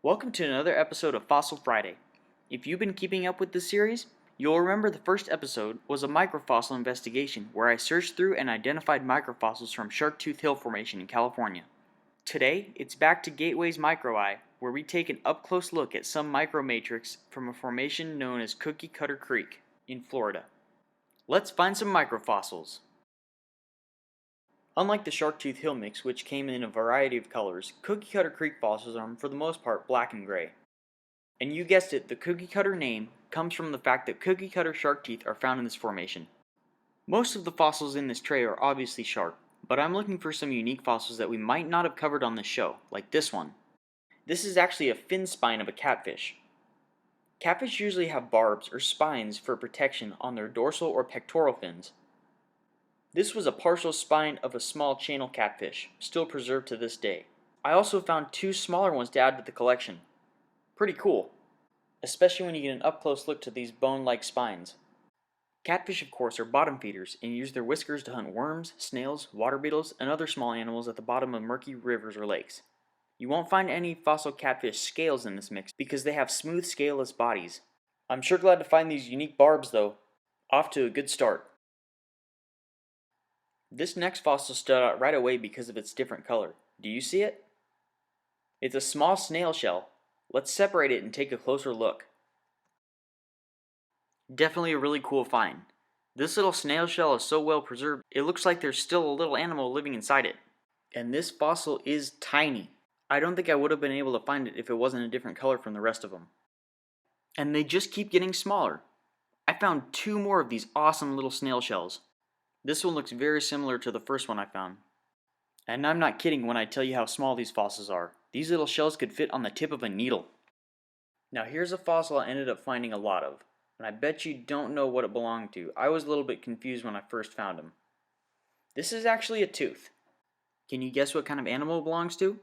Welcome to another episode of Fossil Friday. If you've been keeping up with this series, you'll remember the first episode was a microfossil investigation where I searched through and identified microfossils from Shark-Tooth Hill Formation in California. Today, it's back to Gateway's Micro-Eye, where we take an up-close look at some micromatrix from a formation known as Cookiecutter Creek in Florida. Let's find some microfossils. Unlike the Shark-Tooth Hill mix, which came in a variety of colors, Cookiecutter Creek fossils are for the most part black and gray. And you guessed it, the Cookiecutter name comes from the fact that cookiecutter shark teeth are found in this formation. Most of the fossils in this tray are obviously shark, but I'm looking for some unique fossils that we might not have covered on this show, like this one. This is actually a fin spine of a catfish. Catfish usually have barbs or spines for protection on their dorsal or pectoral fins. This was a partial spine of a small channel catfish, still preserved to this day. I also found two smaller ones to add to the collection. Pretty cool, especially when you get an up-close look to these bone-like spines. Catfish, of course, are bottom feeders and use their whiskers to hunt worms, snails, water beetles, and other small animals at the bottom of murky rivers or lakes. You won't find any fossil catfish scales in this mix because they have smooth, scaleless bodies. I'm sure glad to find these unique barbs, though. Off to a good start. This next fossil stood out right away because of its different color. Do you see it? It's a small snail shell. Let's separate it and take a closer look. Definitely a really cool find. This little snail shell is so well preserved, it looks like there's still a little animal living inside it. And this fossil is tiny. I don't think I would have been able to find it if it wasn't a different color from the rest of them. And they just keep getting smaller. I found two more of these awesome little snail shells. This one looks very similar to the first one I found. And I'm not kidding when I tell you how small these fossils are. These little shells could fit on the tip of a needle. Now here's a fossil I ended up finding a lot of, and I bet you don't know what it belonged to. I was a little bit confused when I first found him. This is actually a tooth. Can you guess what kind of animal it belongs to?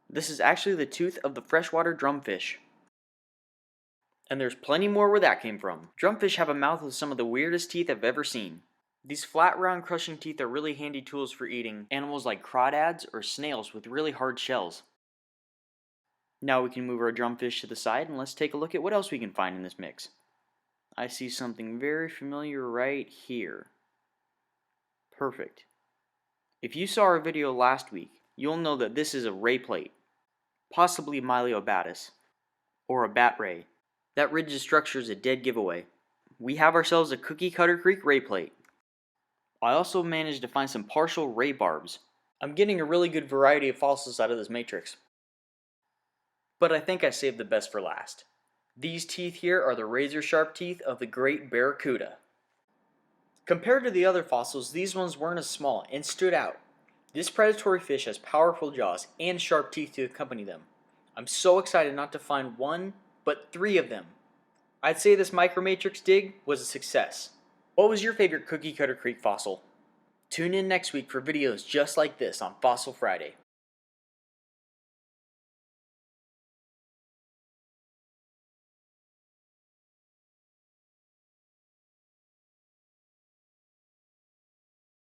This is actually the tooth of the freshwater drumfish. And there's plenty more where that came from. Drumfish have a mouth with some of the weirdest teeth I've ever seen. These flat, round, crushing teeth are really handy tools for eating animals like crawdads or snails with really hard shells. Now we can move our drumfish to the side and let's take a look at what else we can find in this mix. I see something very familiar right here. Perfect. If you saw our video last week, you'll know that this is a ray plate, possibly Myleobatis, or a bat ray. That rigid structure is a dead giveaway. We have ourselves a Cookiecutter Creek ray plate. I also managed to find some partial ray barbs. I'm getting a really good variety of fossils out of this matrix. But I think I saved the best for last. These teeth here are the razor-sharp teeth of the great barracuda. Compared to the other fossils, these ones weren't as small and stood out. This predatory fish has powerful jaws and sharp teeth to accompany them. I'm so excited not to find one, but three of them. I'd say this micromatrix dig was a success. What was your favorite Cookiecutter Creek fossil? Tune in next week for videos just like this on Fossil Friday.